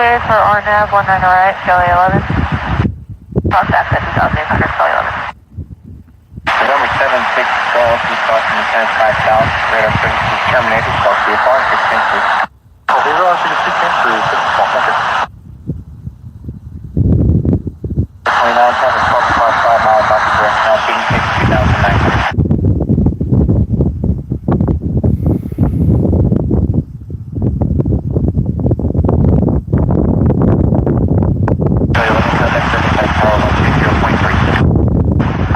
cleared for RNAV 19 right, Skelly 11. Contact at 2800, Skelly 11. November 7, 6, Golf, he's crossing the 10 5 south. Radar service is terminated. Call CFR 610. Call 0 on 610 through 6 small center. 29, traffic 12.5 miles off the direct now, shooting takes 2,900.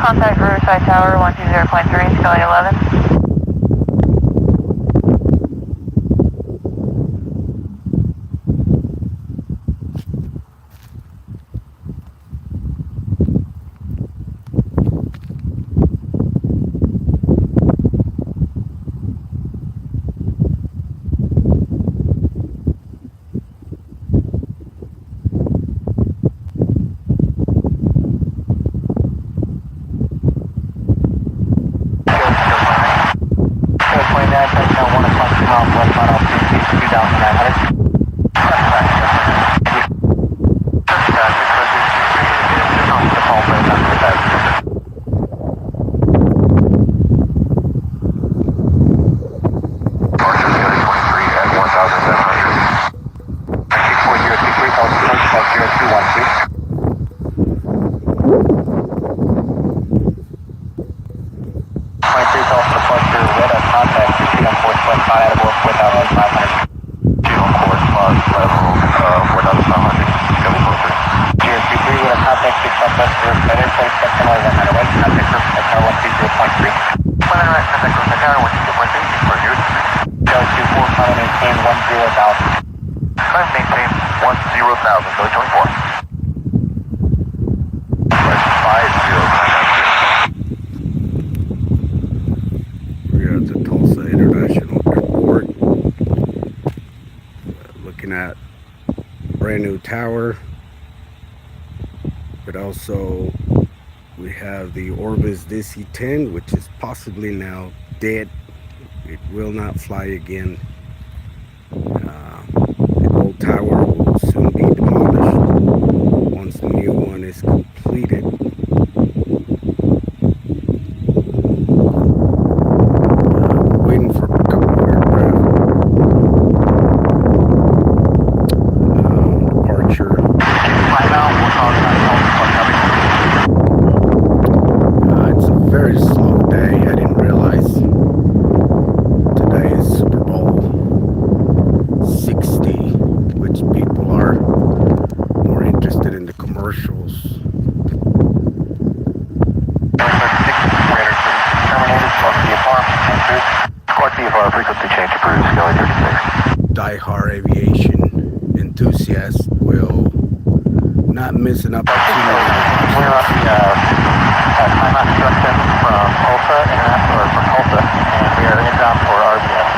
Contact Riverside Tower 120.3, Skelly 11. We're at the Tulsa International Airport, looking at brand new tower, but also we have the Orbis DC10, which is possibly now dead. It will not fly again. The old tower will soon be demolished once the new one is completed. Waiting for a couple of aircraft departure. It's a very slow day. I didn't realize today is Super Bowl 60, which people are more interested in the commercials. Die-hard aviation enthusiasts will not miss an opportunity. We're off the time instruction from Tulsa, International, or from Tulsa, and we are inbound for RBS.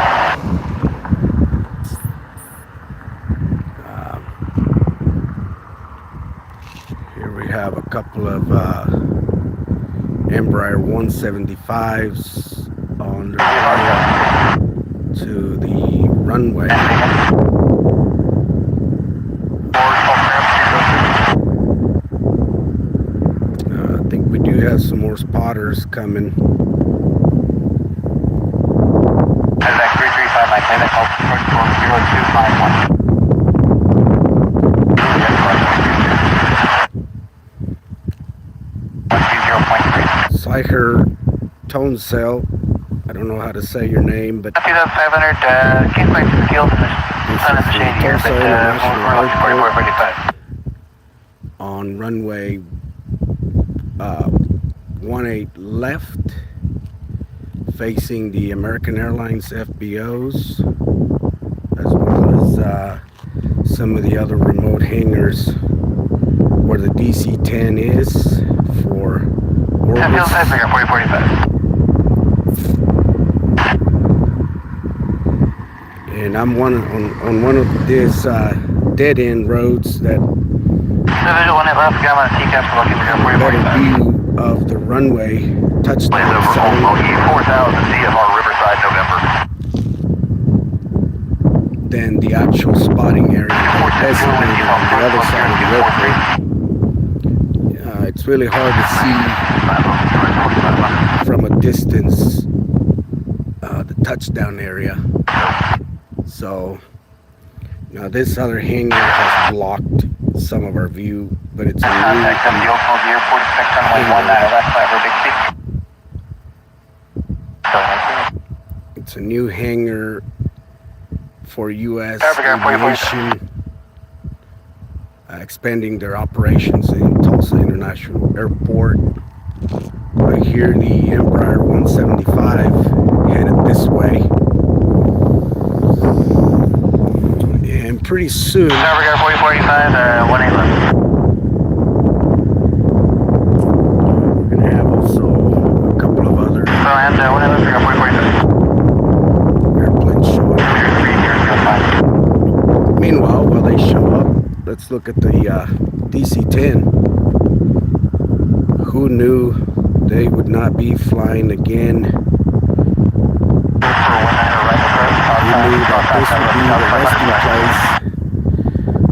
Here we have a couple of Embraer 175s on their way to the runway. I think we do have some more spotters coming. That's 335, my clinic, approach for 0251. Slicher Tone Cell. I don't know how to say your name, but 2500, can't find the skills in the sun of the shade here, but we're on 4445. On runway 18 left, facing the American Airlines FBOs, as well as some of the other remote hangars where the DC-10 is for Orbis. 4045. And I'm on one of these dead end roads that better view of the runway touchdown zone. 4000 CFR Riverside, November. Than the actual spotting area. designated on the other side of the airport. It's really hard to see from a distance the touchdown area. So now this other hangar has blocked some of our view, but it's a new hangar for U.S. aviation, expanding their operations in Tulsa International Airport. I hear the Embraer 175 headed this way, and pretty soon we're gonna have also a couple of other airplanes showing up. Meanwhile, while they show up, let's look at the DC10. Who knew they would not be flying again? Who knew that this would be the resting place?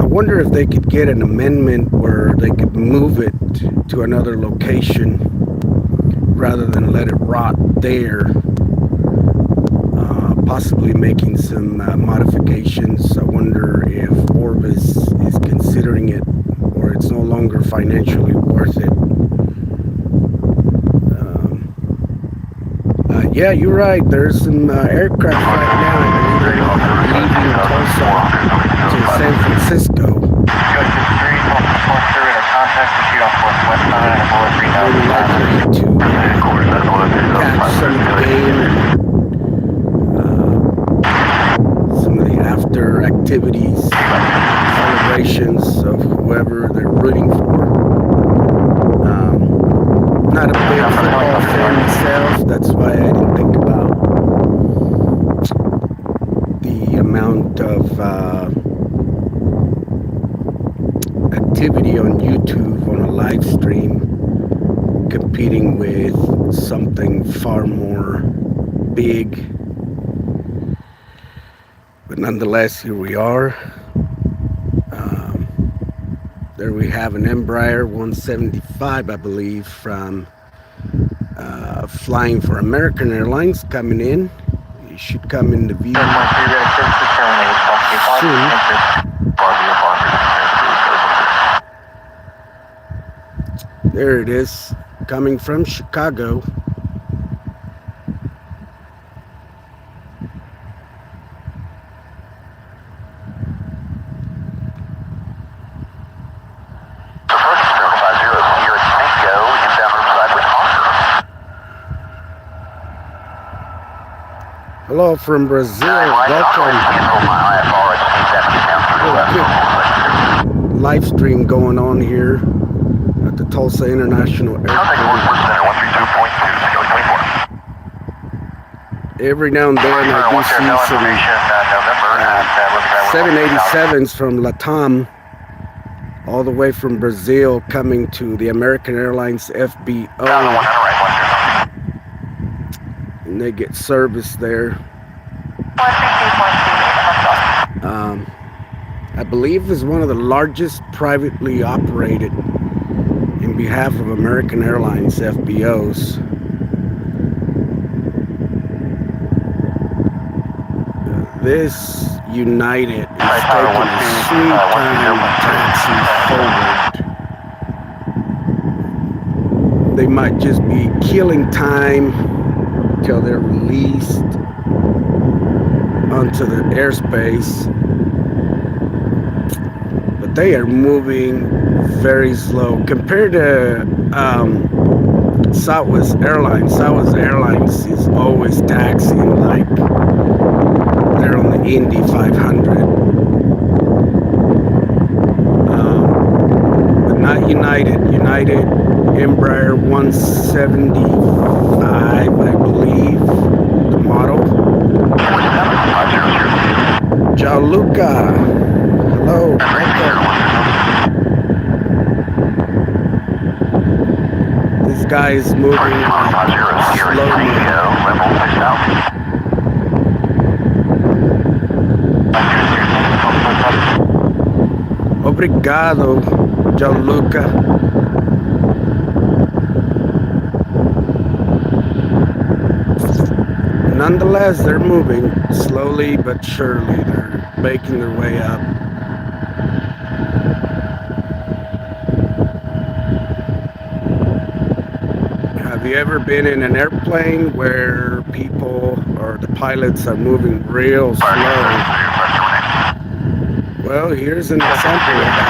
I wonder if they could get an amendment where they could move it to another location rather than let it rot there. Possibly making some modifications. I wonder if Orbis is considering it, or it's no longer financially worth it. Yeah, you're right. There's some aircraft right now leaving Tulsa to San Francisco. Very likely to catch some of the game, some of the after activities, celebrations of whoever they're rooting for. Not a big football fan myself, that's why I didn't think about the amount of activity on YouTube on a live stream competing with something far more big. But nonetheless, here we are. There we have an Embraer 175, I believe, from flying for American Airlines coming in. It should come into view soon. There it is, coming from Chicago. Hello from Brazil, welcome. Live stream going on here at the Tulsa International Airport. Every now and then I do see some 787s from LATAM all the way from Brazil coming to the American Airlines FBO. And they get service there. I believe is one of the largest privately operated in behalf of American Airlines FBOs. This United is taking a sweet time taxi forward. They might just be killing time till they're released onto the airspace, but they are moving very slow compared to Southwest Airlines. Southwest Airlines is always taxiing like they're on the Indy 500, but not United. United Embraer 175, I believe, the model. Gianluca, hello, welcome. This guy is moving slowly. Obrigado, Gianluca. Nonetheless, they're moving slowly but surely. They're making their way up. Have you ever been in an airplane where people or the pilots are moving real slow? Well, here's an example of that.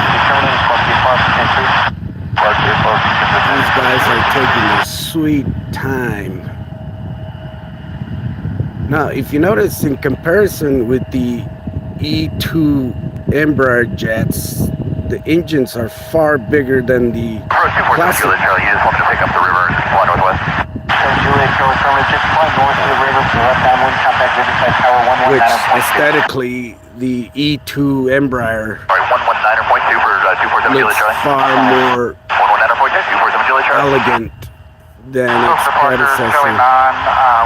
These guys are taking their sweet time. Now, if you notice, in comparison with the E2 Embraer jets, the engines are far bigger than the classic. You just want to pick up the river and fly northwest. Juliet, Charlie, just fly north of the river to the left downwind, contact Riverside Tower 119. Which aesthetically, the E2 Embraer Sorry, 119.2 for 247 Juliet, looks Charlie. far more 119.2, 247 Juliet, Charlie. elegant than its predecessor.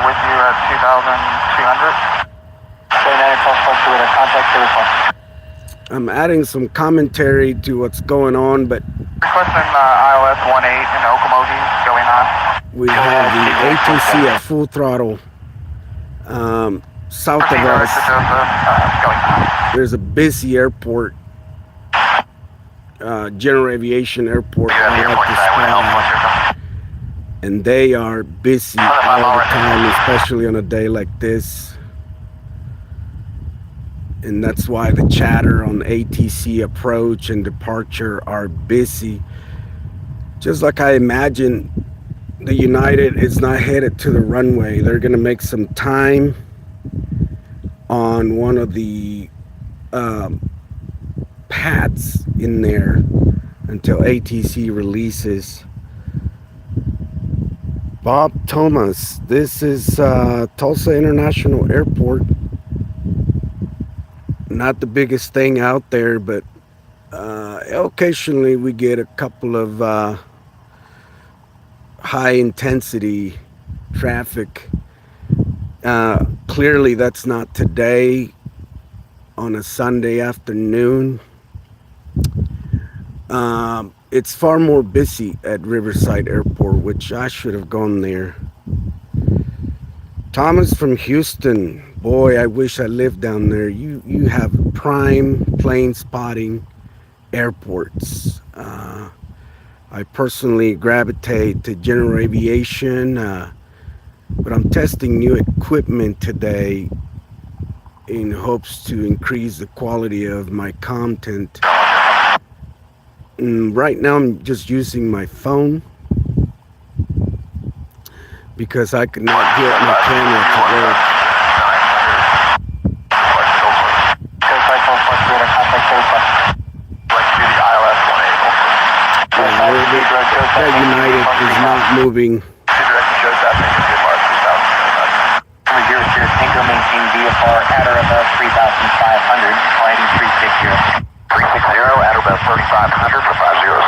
With you at 2,200. 79 plus with a contact service. I'm adding some commentary to what's going on, but Requesting ILS 18 in Okomogi going on. we have the ATC at full throttle. South of us, there's a busy airport, General Aviation Airport, and they are busy all the time, especially on a day like this. And that's why the chatter on ATC approach and departure are busy. Just like I imagine the United is not headed to the runway. They're going to make some time on one of the pads in there until ATC releases. Bob Thomas, this is Tulsa International Airport. Not the biggest thing out there, but occasionally we get a couple of high intensity traffic. Clearly that's not today on a Sunday afternoon. It's far more busy at Riverside Airport, which I should have gone there. Thomas from Houston, boy, I wish I lived down there. You have prime plane spotting airports. I personally gravitate to general aviation, but I'm testing new equipment today in hopes to increase the quality of my content. Right now I'm just using my phone because I could not get my camera to work. That United is not moving. Tango maintain VFR at or above 3,500, sliding 360. 360 at or above 3,500 for 500.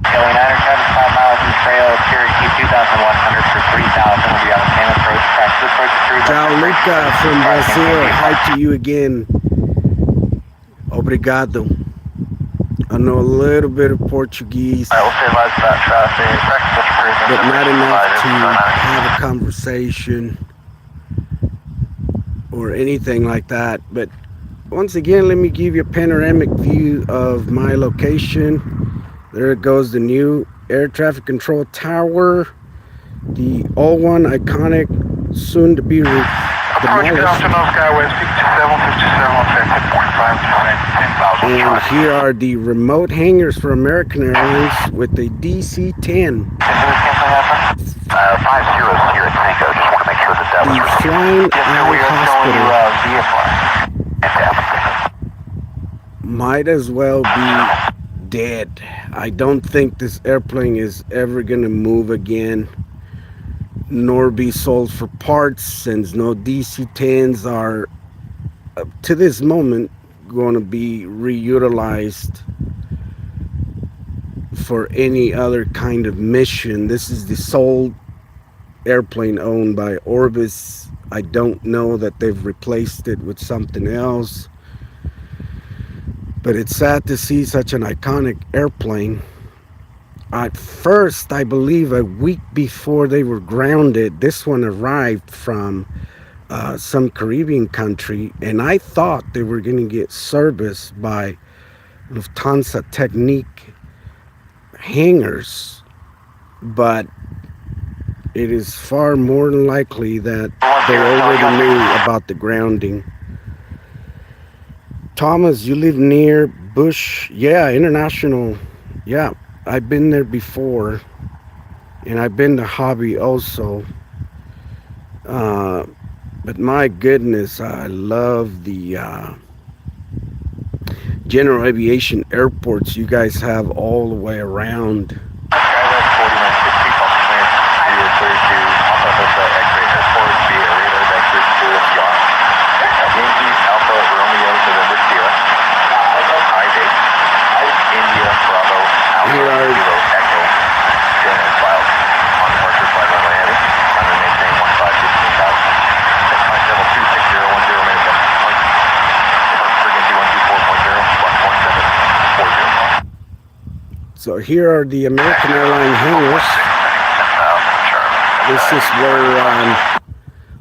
Kelly 9er, traffic 5 miles in trail, Cherokee 2,100 for 3,000. We'll be on the same approach, practice approach to 3,000. Gianluca from Brazil, hi to you again. Obrigado. I know a little bit of Portuguese, but not enough to have a conversation or anything like that. But once again, let me give you a panoramic view of my location. There goes the new air traffic control tower, the old one, iconic, soon to be demolished. And here are the remote hangars for American Airlines with the DC10. 5-0 here at Tango. Just want to make sure that that was The Flying Eye Hospital might as well be dead. I don't think this airplane is ever going to move again, nor be sold for parts, since no DC-10s are, up to this moment, going to be reutilized for any other kind of mission. This is the sole airplane owned by Orbis. I don't know that they've replaced it with something else. But it's sad to see such an iconic airplane. At first, I believe a week before they were grounded, this one arrived from some Caribbean country, and I thought they were going to get serviced by Lufthansa Technique hangars, but it is far more than likely that they already knew about the grounding. Thomas, you live near Bush? Yeah, International. Yeah, I've been there before, and I've been to Hobby also. But my goodness, I love the general aviation airports you guys have all the way around. So here are the American Airlines hangars. This is where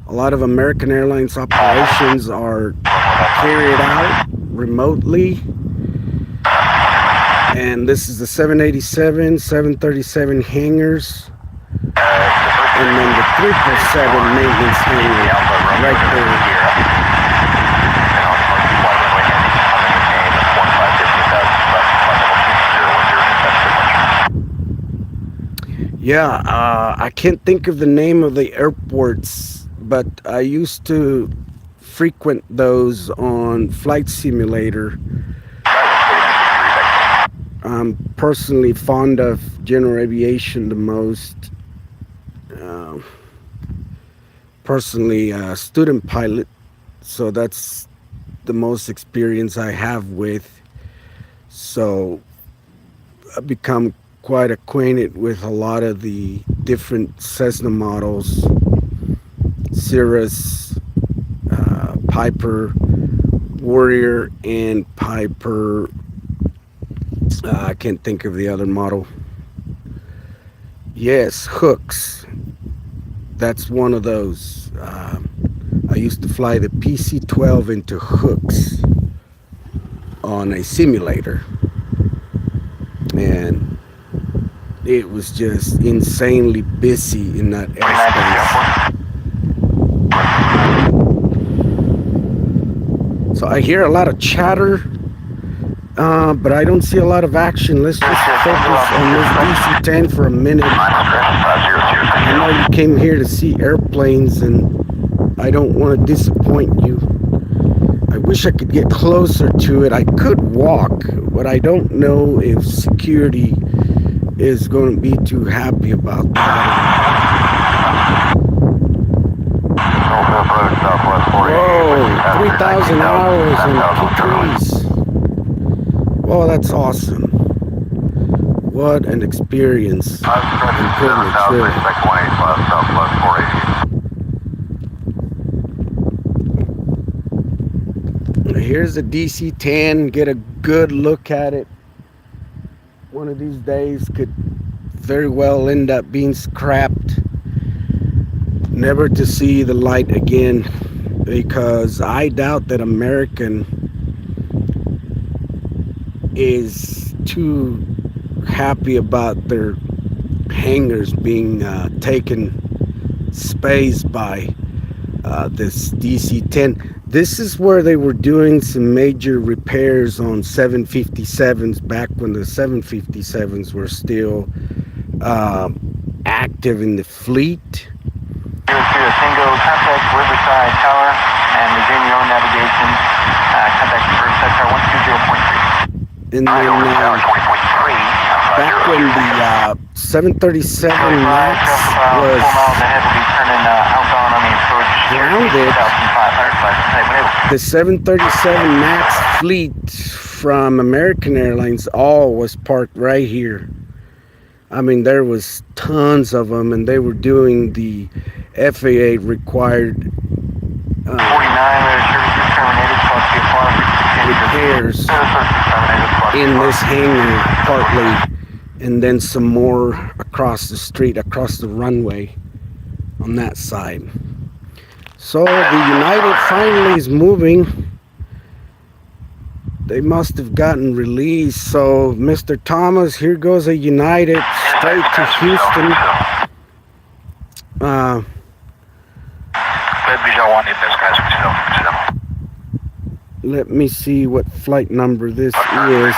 a lot of American Airlines operations are carried out remotely. And this is the 787, 737 hangars. And then the 777 maintenance hangar right there. Yeah, I can't think of the name of the airports, but I used to frequent those on Flight Simulator. I'm personally fond of general aviation the most. Personally, a student pilot, so that's the most experience I have with. So I've become quite acquainted with a lot of the different Cessna models, Cirrus, Piper, Warrior, and Piper. I can't think of the other model. Yes, Hooks. That's one of those. I used to fly the PC-12 into Hooks on a simulator, and it was just insanely busy in that airspace. So I hear a lot of chatter, but I don't see a lot of action. Let's just focus on this DC-10 for a minute. I know you came here to see airplanes, and I don't want to disappoint you. I wish I could get closer to it. I could walk, but I don't know if security is going to be too happy about that. Whoa, 3,000 hours and 2 trees. Whoa, that's awesome. What an experience. Here's the DC-10. Get a good look at it. One of these days could very well end up being scrapped, never to see the light again, because I doubt that American is too happy about their hangars being taken space by this DC-10. This is where they were doing some major repairs on 757s back when the 757s were still active in the fleet. Tango, contact Riverside Tower and resume your own navigation. Contact Riverside Tower 120.3. And then back when the 737 MAX was grounded, the 737 MAX fleet from American Airlines all was parked right here. I mean, there was tons of them, and they were doing the FAA required repairs. in this hangar partly, and then some more across the street, across the runway on that side. So the United finally is moving. They must have gotten released. So Mr. Thomas, here goes a United straight to Houston. Let me see what flight number this is.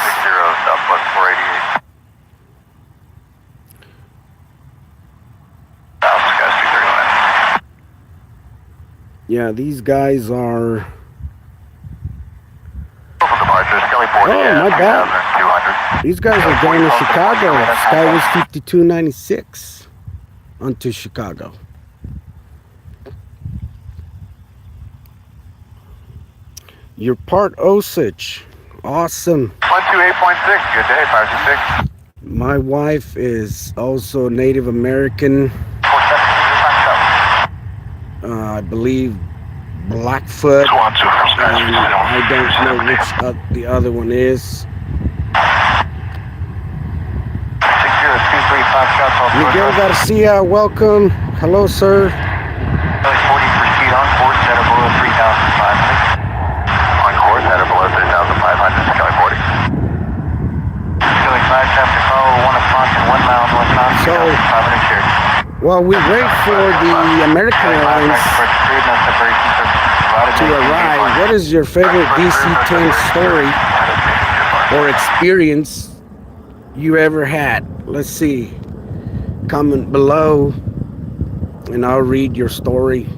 Yeah, these guys are... Oh, my bad. These guys are going to Chicago. Skyway 5296 onto Chicago. You're part Osage. Awesome. 128.6. Good day, 526. My wife is also Native American. I believe Blackfoot. And I don't know which the other one is. Miguel Garcia, welcome. Hello, sir. 40 proceed on course at below 3,500. On course at below 3,500, Sky 40. Sky 5 traffic follow 1 o'clock and 1 mile northbound, 3,500 shares. While we wait for the American Airlines to arrive, what is your favorite DC-10 story or experience you ever had? Let's see. Comment below and I'll read your story.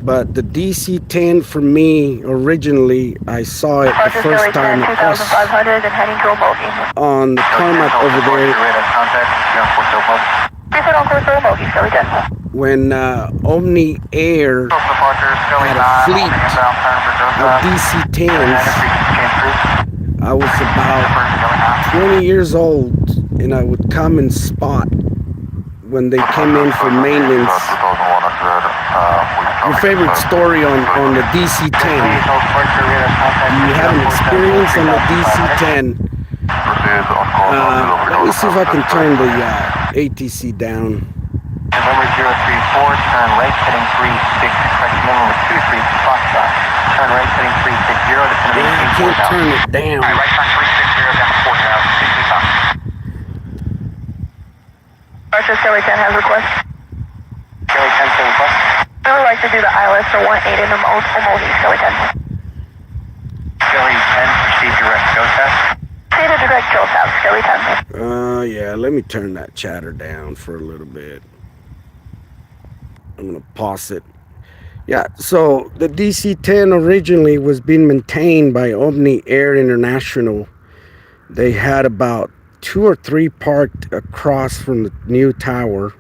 But the DC-10 for me, originally, I saw it the first time on the tarmac over there when Omni Air had a fleet of DC-10s. I was about 20 years old, and I would come and spot when they came in for maintenance. Your favorite story on the DC-10? You have an experience on the DC-10? Let me see if I can turn the ATC down. November 034, turn right heading 36, correction number 23, Foxtrot. Turn right heading 360, I can't turn it down. Right turn 360 down to 4,000, 60 Archer Kelly 10 has a request. Kelly 10 has a request. I would like to do the ILS for 18 in the Omohi, Kelly 10. Kelly 10, proceed direct, go test. Proceed to direct kill tap, Kelly 10. Yeah, let me turn that chatter down for a little bit. I'm gonna pause it. Yeah, so the DC-10 originally was being maintained by Omni Air International. They had about 2 or 3 parked across from the new tower.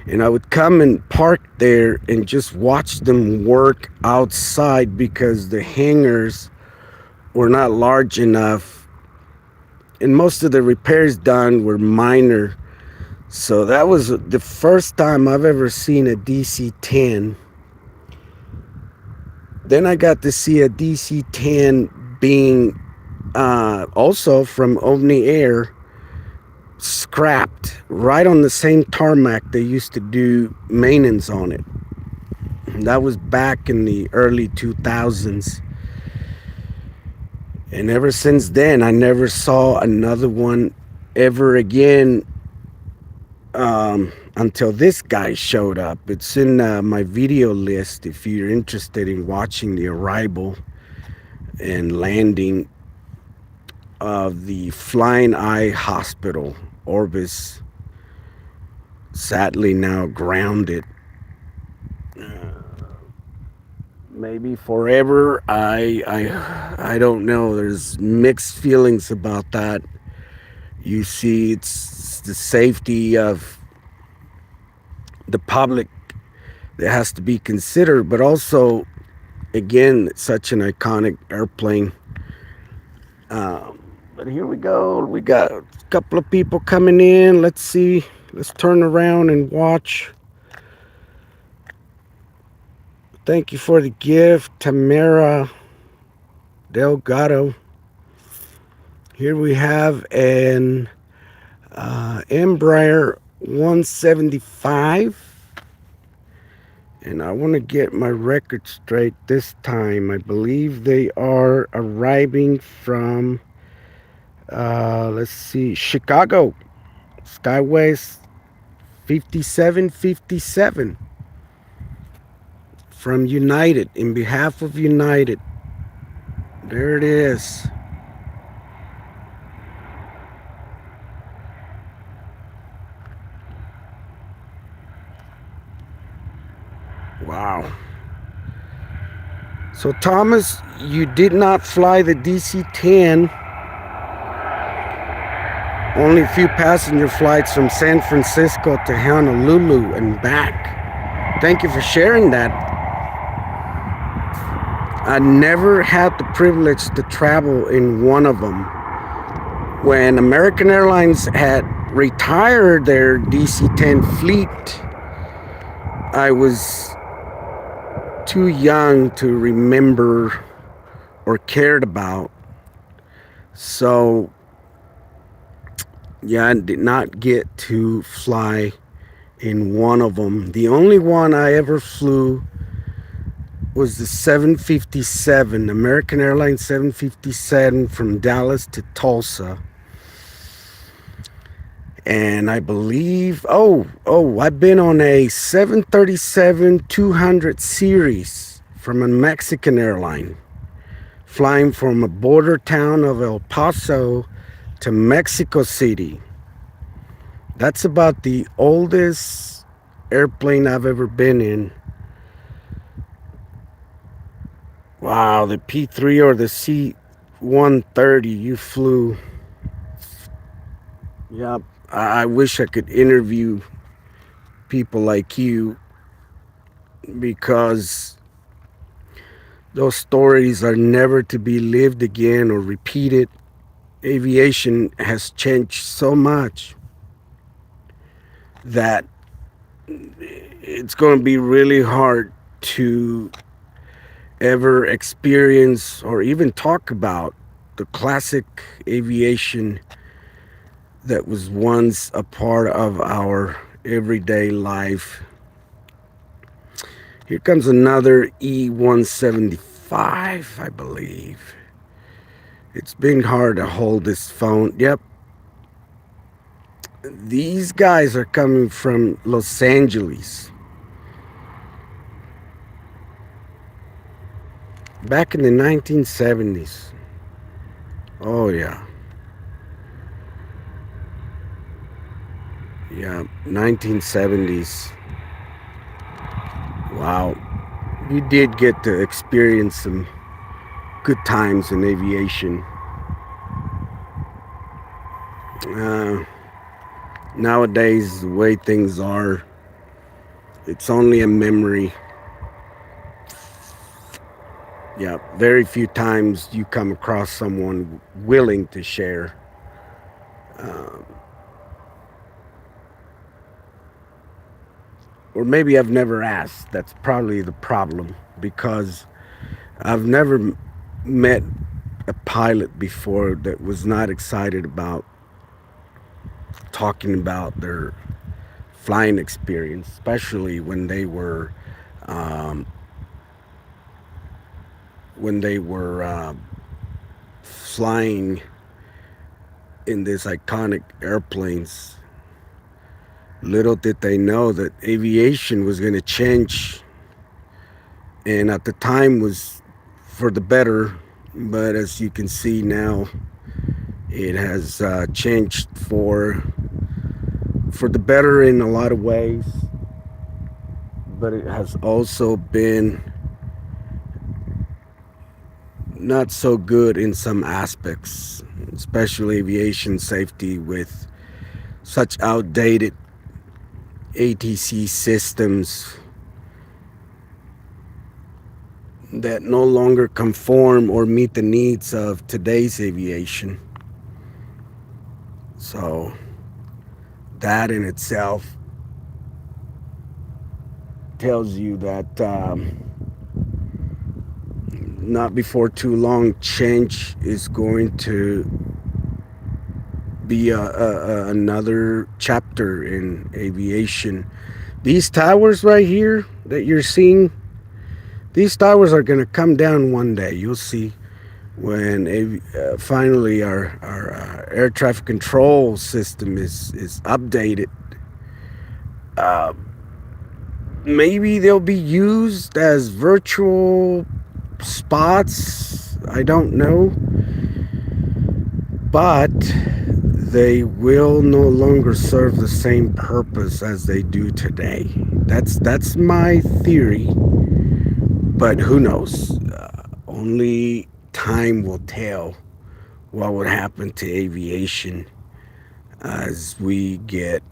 And I would come and park there and just watch them work outside because the hangars were not large enough. And most of the repairs done were minor. So that was the first time I've ever seen a DC-10. Then I got to see a DC-10 being also from Omni Air, scrapped right on the same tarmac they used to do maintenance on it. That was back in the early 2000s. And ever since then, I never saw another one ever again. Until this guy showed up. It's in my video list if you're interested in watching the arrival and landing of the Flying Eye Hospital, Orbis, sadly now grounded. Maybe forever. I don't know. There's mixed feelings about that. You see, it's the safety of the public that has to be considered, but also, again, it's such an iconic airplane. But here we go. We got a couple of people coming in. Let's see. Let's turn around and watch. Thank you for the gift, Tamara Delgado. Here we have an Embraer 175. And I want to get my record straight this time. I believe they are arriving from, let's see, Chicago. Skyways 5757 from United, in behalf of United. There it is. Wow. So Thomas, you did not fly the DC-10. Only a few passenger flights from San Francisco to Honolulu and back. Thank you for sharing that. I never had the privilege to travel in one of them. When American Airlines had retired their DC-10 fleet, I was too young to remember or cared about. So yeah, I did not get to fly in one of them. The only one I ever flew was the 757, American Airlines 757 from Dallas to Tulsa. And I believe, I've been on a 737-200 series from a Mexican airline, flying from a border town of El Paso to Mexico City. That's about the oldest airplane I've ever been in. Wow, the P3 or the C-130 you flew. Yep, I wish I could interview people like you, because those stories are never to be lived again or repeated. Aviation has changed so much that it's going to be really hard to ever experience or even talk about the classic aviation that was once a part of our everyday life. Here comes another E-175, I believe. It's been hard to hold this phone. Yep. These guys are coming from Los Angeles. Back in the 1970s. Oh, yeah. Yeah, 1970s. Wow. You did get to experience some good times in aviation. Nowadays, the way things are, it's only a memory. Yeah, very few times you come across someone willing to share. Or maybe I've never asked. That's probably the problem, because I've never met a pilot before that was not excited about talking about their flying experience, especially when they were flying in these iconic airplanes. Little did they know that aviation was going to change, and at the time was for the better. But as you can see now, it has changed for the better in a lot of ways, but it has also been not so good in some aspects, especially aviation safety, with such outdated ATC systems that no longer conform or meet the needs of today's aviation. So that in itself tells you that not before too long, change is going to be another chapter in aviation. These towers right here that you're seeing, these towers are going to come down one day. You'll see when finally our air traffic control system is updated. Uh, Maybe they'll be used as virtual spots. I don't know. But they will no longer serve the same purpose as they do today. That's my theory. But who knows? Only time will tell what would happen to aviation as we get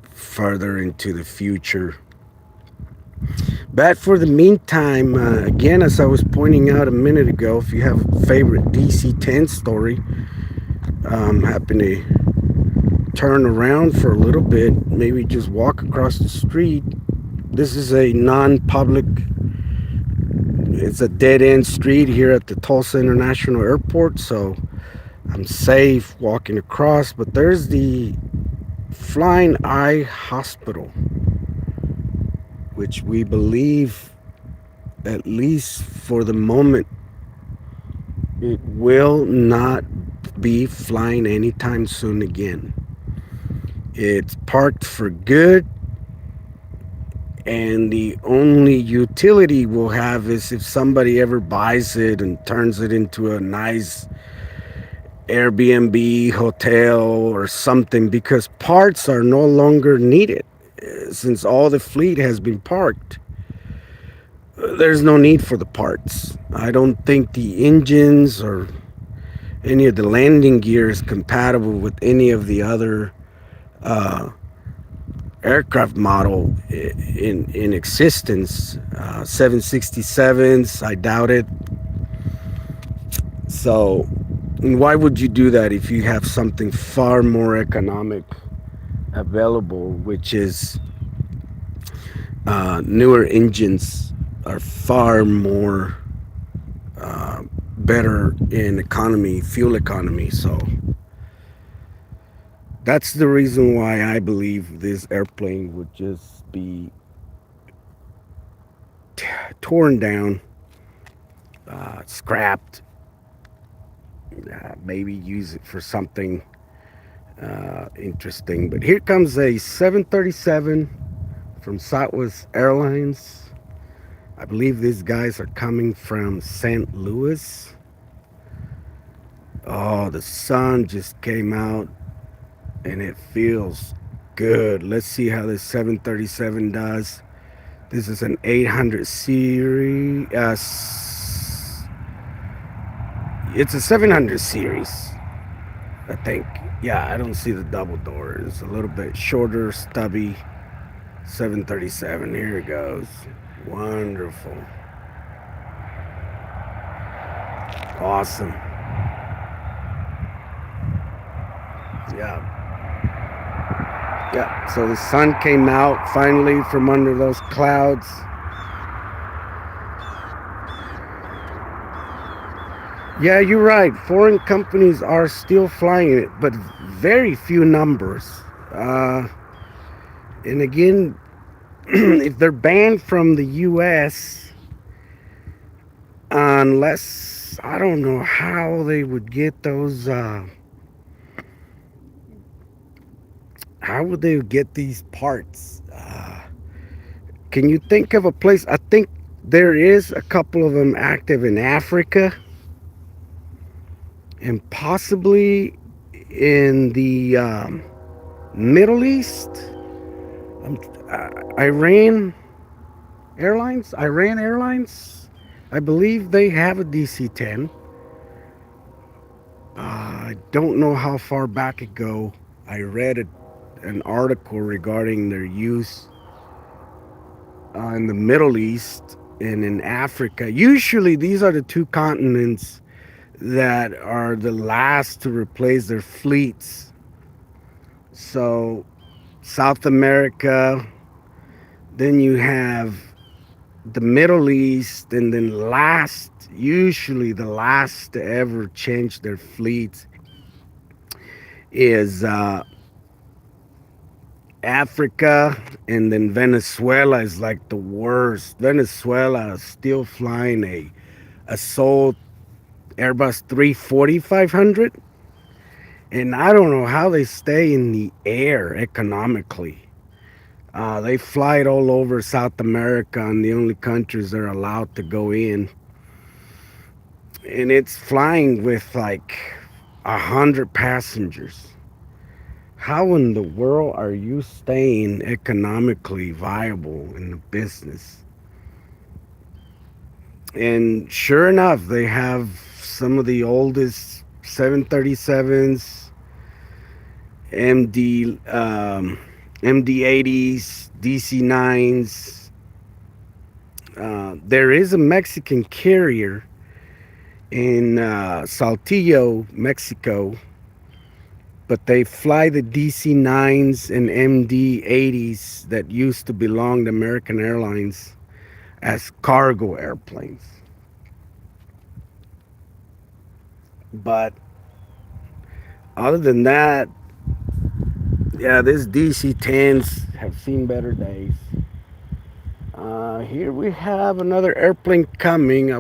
further into the future. But for the meantime, again, as I was pointing out a minute ago, if you have a favorite DC-10 story, I'm happy to turn around for a little bit, maybe just walk across the street. This is a non-public, it's a dead-end street here at the Tulsa International Airport, so I'm safe walking across. But there's the Flying Eye Hospital, which we believe, at least for the moment, it will not be flying anytime soon again. It's parked for good, and the only utility we'll have is if somebody ever buys it and turns it into a nice Airbnb hotel or something, because parts are no longer needed. Since all the fleet has been parked, there's no need for the parts. I don't think the engines or any of the landing gear is compatible with any of the other aircraft model in existence. 767s, I doubt it. So why would you do that if you have something far more economic available, which is newer engines are far more better in economy, fuel economy. So that's the reason why I believe this airplane would just be torn down, scrapped, maybe use it for something interesting. But here comes a 737 from Southwest Airlines. I believe these guys are coming from St. Louis. Oh, the sun just came out and it feels good. Let's see how this 737 does. This is an 800 series. It's a 700 series, I think. Yeah, I don't see the double door. It's a little bit shorter, stubby 737. Here it goes. Wonderful. Awesome. Yeah. Yeah, so the sun came out finally from under those clouds. Yeah, you're right. Foreign companies are still flying it, but very few numbers. And again, if they're banned from the U.S., unless, I don't know how they would get those, how would they get these parts? Can you think of a place? I think there is a couple of them active in Africa and possibly in the Middle East. Iran Airlines, I believe they have a DC-10. I don't know how far back it go. I read an article regarding their use in the Middle East and in Africa. Usually these are the two continents that are the last to replace their fleets. So South America, then you have the Middle East, and then usually the last to ever change their fleets is Africa, and then Venezuela is like the worst. Venezuela is still flying a Assault Airbus 340-500, and I don't know how they stay in the air economically. They fly it all over South America, and the only countries they're allowed to go in, and it's flying with like 100 passengers. How in the world are you staying economically viable in the business? And sure enough, they have some of the oldest 737s, MD80s, DC9s. There is a Mexican carrier in Saltillo, Mexico, but they fly the DC9s and MD80s that used to belong to American Airlines as cargo airplanes. But other than that, yeah, these DC10s have seen better days. Here we have another airplane coming.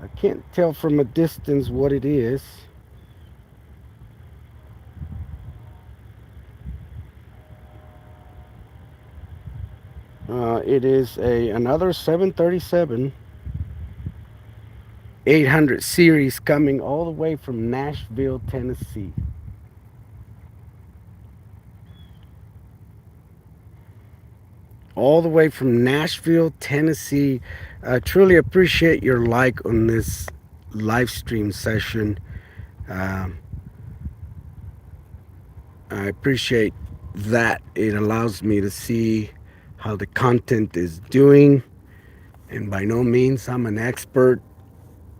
I can't tell from a distance what it is. It is another 737 800 series coming all the way from Nashville, Tennessee. All the way from Nashville, Tennessee. I truly appreciate your like on this live stream session. Um, I appreciate that. It allows me to see how the content is doing. And by no means I'm an expert,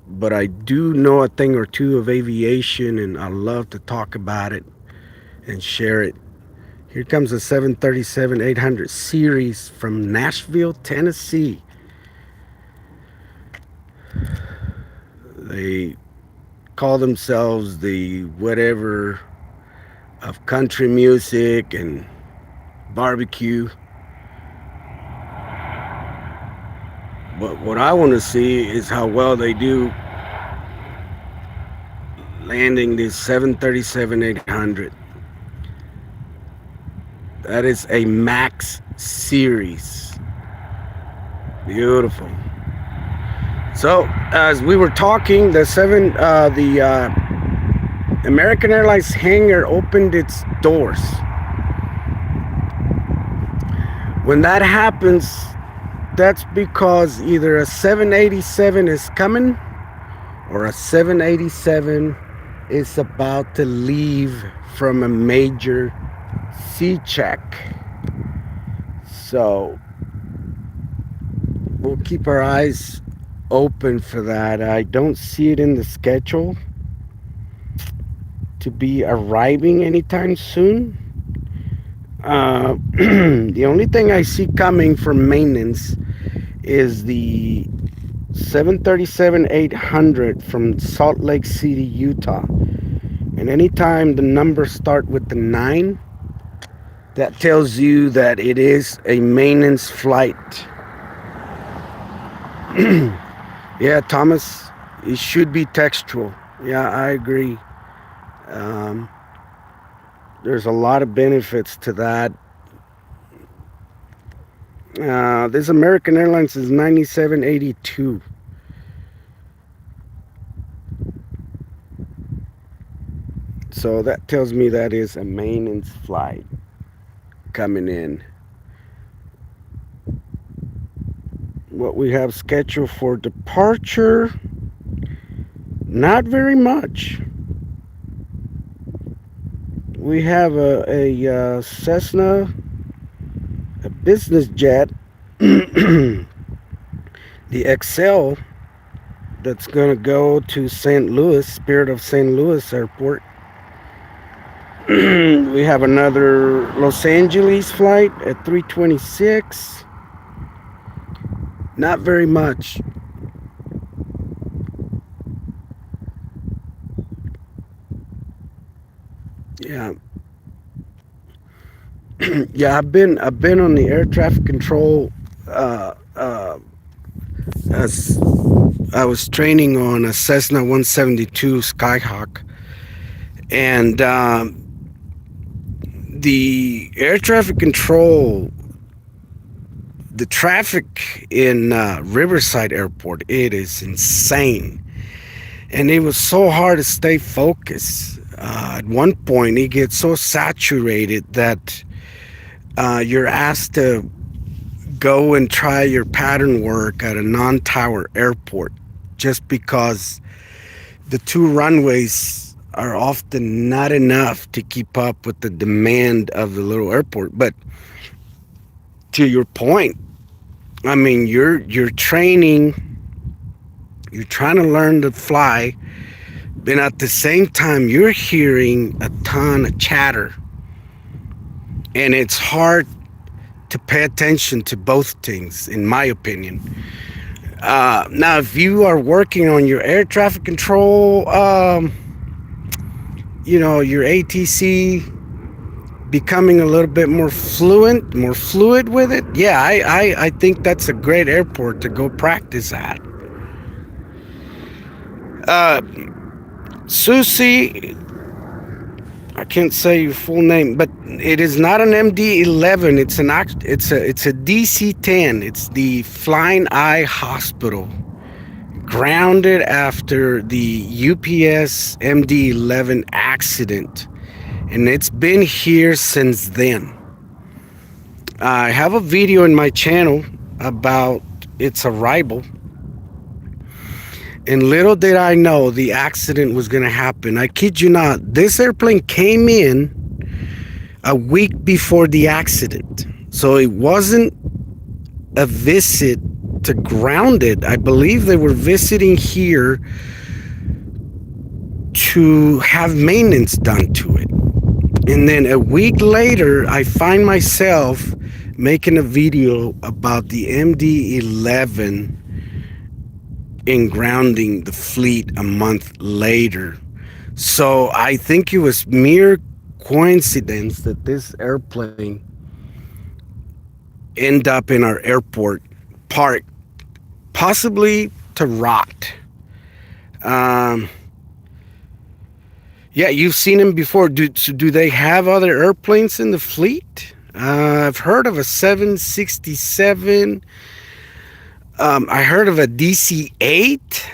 but I do know a thing or two of aviation, and I love to talk about it and share it. Here comes a 737-800 series from Nashville, Tennessee. They call themselves the whatever of country music and barbecue. But what I want to see is how well they do landing this 737-800. That is a Max series. Beautiful. So as we were talking, the American Airlines hangar opened its doors. When that happens, that's because either a 787 is coming or a 787 is about to leave from a major C check. So we'll keep our eyes open for that. I don't see it in the schedule to be arriving anytime soon. The only thing I see coming for maintenance is the 737-800 from Salt Lake City, Utah. And anytime the numbers start with the 9, that tells you that it is a maintenance flight. Yeah, Thomas, it should be textual. Yeah, I agree. There's a lot of benefits to that. This American Airlines is 9782. So that tells me that is a maintenance flight coming in. What we have scheduled for departure, not very much. We have a Cessna, a business jet, the XL, that's going to go to St. Louis, Spirit of St. Louis Airport. We have another Los Angeles flight at 326. Not very much. Yeah. Yeah, I've been on the air traffic control. As I was training on a Cessna 172 Skyhawk, and the air traffic control, the traffic in Riverside Airport, it is insane, and it was so hard to stay focused. At one point, it gets so saturated that you're asked to go and try your pattern work at a non-tower airport, just because the two runways are often not enough to keep up with the demand of the little airport. But to your point, I mean, you're training, you're trying to learn to fly, and at the same time you're hearing a ton of chatter, and it's hard to pay attention to both things, in my opinion. Now, if you are working on your air traffic control, your ATC, becoming a little bit more fluid with it, yeah, I think that's a great airport to go practice at. Susie, I can't say your full name, but it is not an MD-11. It's a DC-10. It's the Flying Eye Hospital, grounded after the UPS MD-11 accident, and it's been here since then. I have a video in my channel about its arrival, and little did I know the accident was going to happen. I kid you not, this airplane came in a week before the accident. So it wasn't a visit to ground it. I believe they were visiting here to have maintenance done to it. And then a week later, I find myself making a video about the MD-11 in grounding the fleet a month later. So I think it was mere coincidence that this airplane end up in our airport parked, possibly to rot. Yeah, you've seen them before. Do they have other airplanes in the fleet? I've heard of a 767. I heard of a DC-8,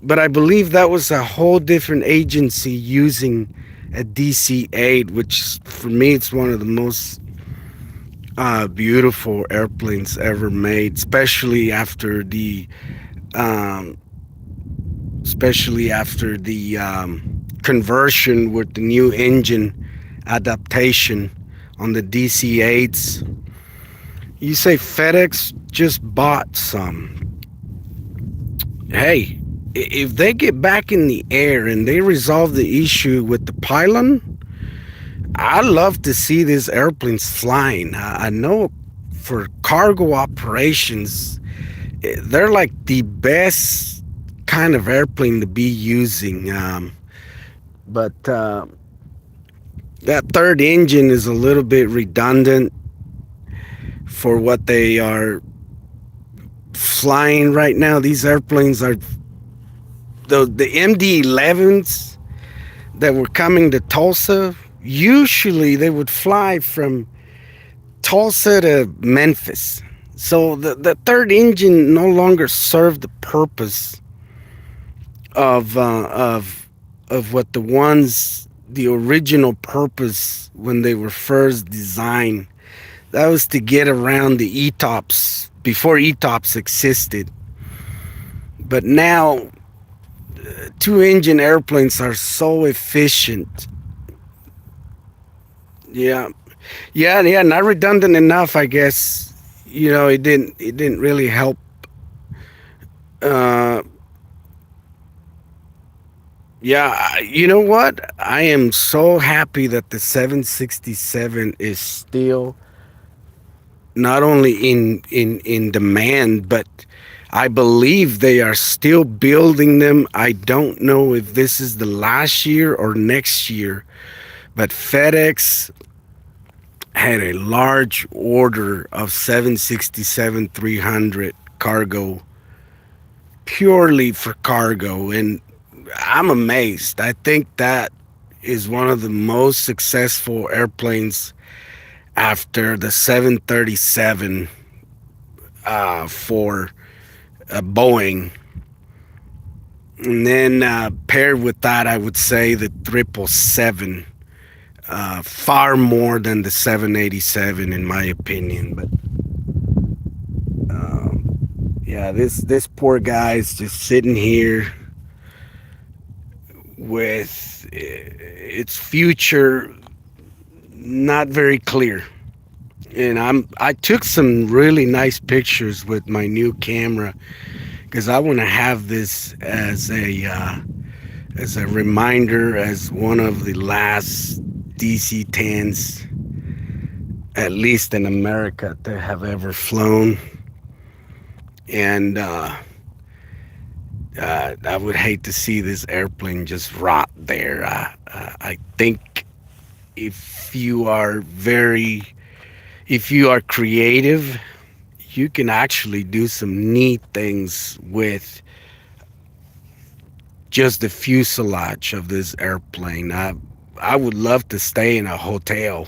but I believe that was a whole different agency using a DC-8, which for me, it's one of the most beautiful airplanes ever made, especially after the conversion with the new engine adaptation on the DC-8s. You say FedEx just bought some. Hey, if they get back in the air and they resolve the issue with the pylon, I love to see these airplanes flying. I know for cargo operations, they're like the best kind of airplane to be using. But that third engine is a little bit redundant for what they are flying right now. These airplanes are the MD-11s that were coming to Tulsa. Usually they would fly from Tulsa to Memphis. So the third engine no longer served the purpose of what the original purpose when they were first designed. That was to get around the ETOPS before ETOPS existed. But now, two-engine airplanes are so efficient. Yeah, not redundant enough, I guess. It didn't really help. Yeah, you know what? I am so happy that the 767 is still not only in demand, but I believe they are still building them. I don't know if this is the last year or next year, But FedEx had a large order of 767-300 cargo, purely for cargo, and I'm amazed. I think that is one of the most successful airplanes after the 737 for Boeing. And then paired with that, I would say the 777, far more than the 787 in my opinion. But yeah, this poor guy's just sitting here with its future not very clear. And I took some really nice pictures with my new camera because I want to have this as a reminder, as one of the last DC-10s, at least in America, to have ever flown. And I would hate to see this airplane just rot there. I think if you are if you are creative, you can actually do some neat things with just the fuselage of this airplane. I would love to stay in a hotel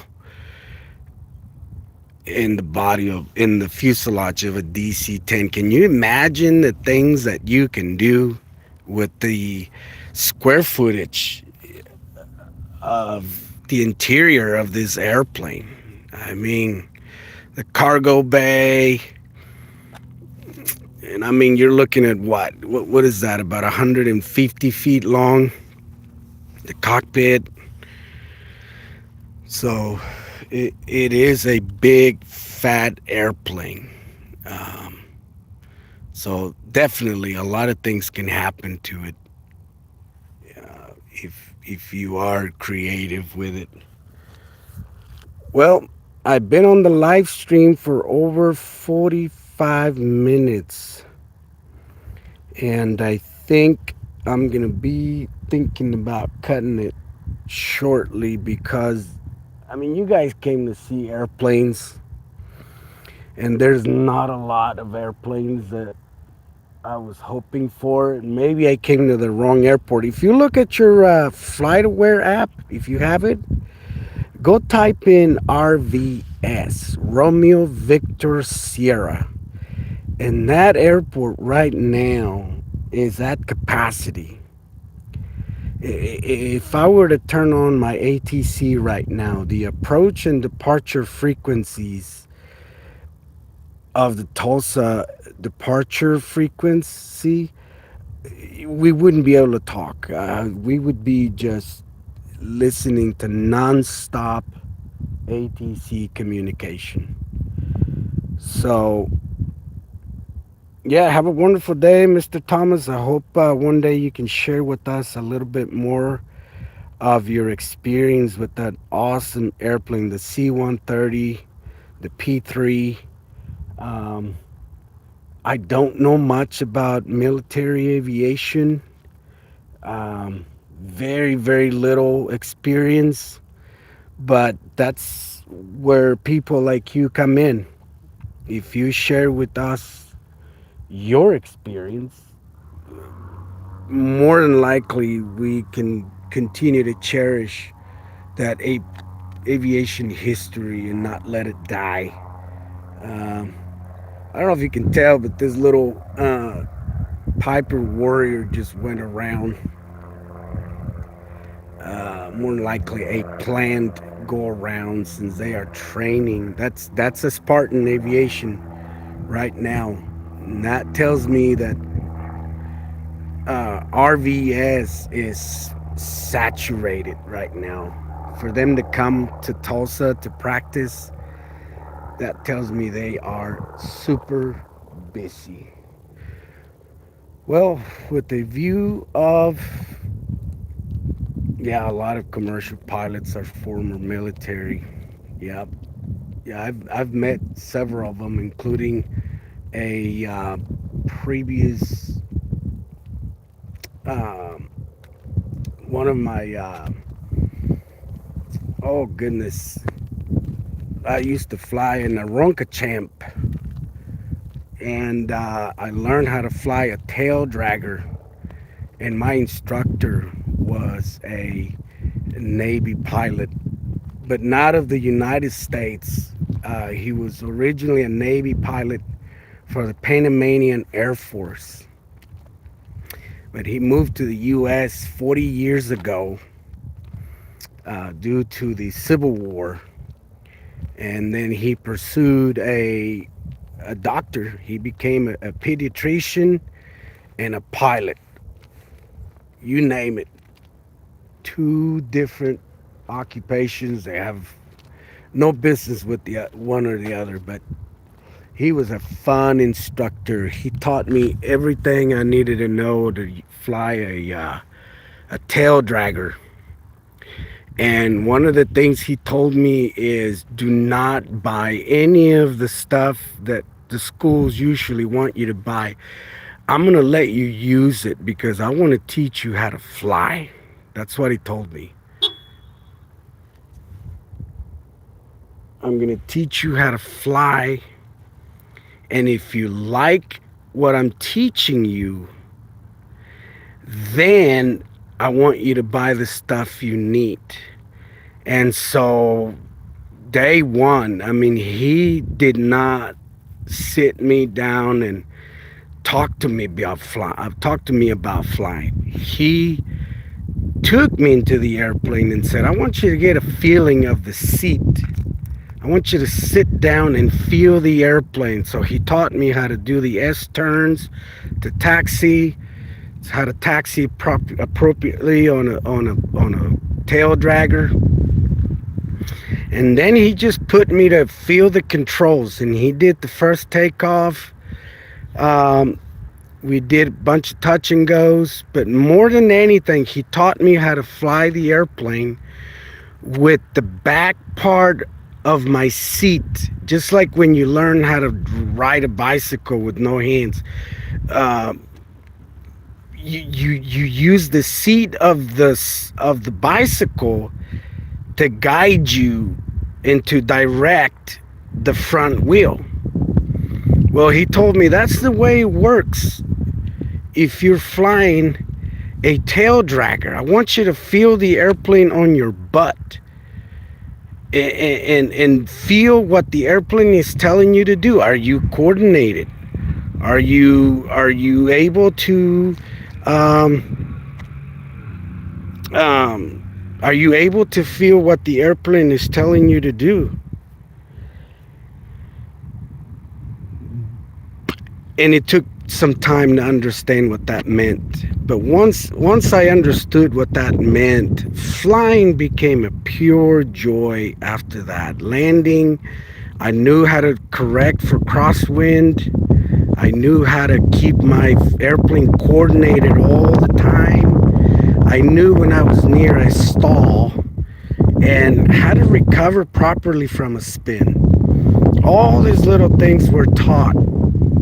in the fuselage of a DC-10. Can you imagine the things that you can do with the square footage of the interior of this airplane? I mean, the cargo bay, and I mean, you're looking at what is that, about 150 feet long, the cockpit. So it is a big fat airplane. So definitely a lot of things can happen to it if you are creative with it. Well, I've been on the live stream for over 45 minutes, and I think I'm gonna be thinking about cutting it shortly because I mean, you guys came to see airplanes, and there's not a lot of airplanes that I was hoping for. Maybe I came to the wrong airport. If you look at your FlightAware app, if you have it, go type in RVS, Romeo Victor Sierra. And that airport right now is at capacity. If I were to turn on my ATC right now, the approach and departure frequencies of the Tulsa departure frequency, we wouldn't be able to talk. We would be just listening to non-stop ATC communication. So, yeah, have a wonderful day, Mr. Thomas. I hope one day you can share with us a little bit more of your experience with that awesome airplane, the C-130, the P-3. I don't know much about military aviation. Very, very little experience, but that's where people like you come in. If you share with us your experience, more than likely we can continue to cherish that aviation history and not let it die. Um, I don't know if you can tell, but this little Piper Warrior just went around. More than likely a planned go around, since they are training. That's a Spartan aviation right now. And that tells me that RVS is saturated right now. For them to come to Tulsa to practice, that tells me they are super busy. Well, with the view of, yeah, a lot of commercial pilots are former military. Yeah, yeah, I've met several of them, including a previous um, one of my Oh goodness. I used to fly in a Ronca Champ, and I learned how to fly a tail dragger. And my instructor was a Navy pilot, but not of the United States. He was originally a Navy pilot for the Panamanian Air Force, but he moved to the U.S. 40 years ago due to the Civil War, and then he pursued a doctor. He became a pediatrician and a pilot. You name it. Two different occupations. They have no business with the one or the other, but he was a fun instructor. He taught me everything I needed to know to fly a tail dragger. And one of the things he told me is do not buy any of the stuff that the schools usually want you to buy. I'm going to let you use it because I want to teach you how to fly. That's what he told me. I'm going to teach you how to fly. And if you like what I'm teaching you, then I want you to buy the stuff you need. And so day one, I mean, he did not sit me down and talk to me about flying. He took me into the airplane and said, I want you to get a feeling of the seat. I want you to sit down and feel the airplane. So he taught me how to do the S-turns, to taxi, how to taxi appropriately on a tail dragger. And then he just put me to feel the controls, and he did the first takeoff. We did a bunch of touch and goes, but more than anything, he taught me how to fly the airplane with the back part of my seat, just like when you learn how to ride a bicycle with no hands. You use the seat of the bicycle to guide you and to direct the front wheel. Well, he told me that's the way it works if you're flying a tail dragger. I want you to feel the airplane on your butt and feel what the airplane is telling you to do. Are you coordinated? Are you able to are you able to feel what the airplane is telling you to do? And it took some time to understand what that meant. But once I understood what that meant, flying became a pure joy after that. Landing, I knew how to correct for crosswind. I knew how to keep my airplane coordinated all the time. I knew when I was near a stall and how to recover properly from a spin. All these little things were taught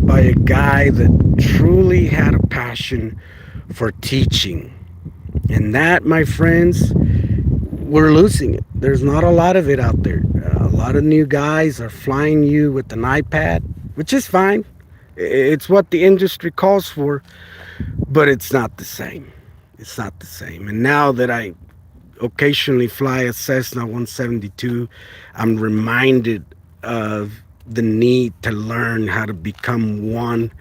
by a guy that truly had a passion for teaching. And that, my friends, we're losing it. There's not a lot of it out there. A lot of new guys are flying you with an iPad, which is fine. It's what the industry calls for, but it's not the same. It's not the same. And now that I occasionally fly a Cessna 172, I'm reminded of the need to learn how to become one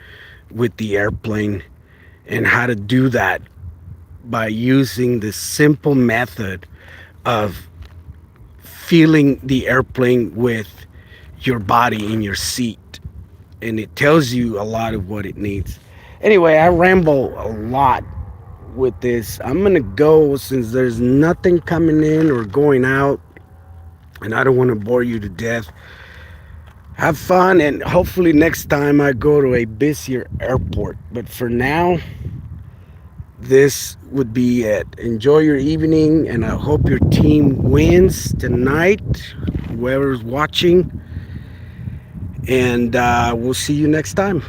with the airplane, and how to do that by using the simple method of feeling the airplane with your body in your seat. And it tells you a lot of what it needs. Anyway, I ramble a lot with this. I'm gonna go since there's nothing coming in or going out, and I don't want to bore you to death. Have fun, and hopefully next time I go to a busier airport. But for now, this would be it. Enjoy your evening, and I hope your team wins tonight, whoever's watching. And we'll see you next time.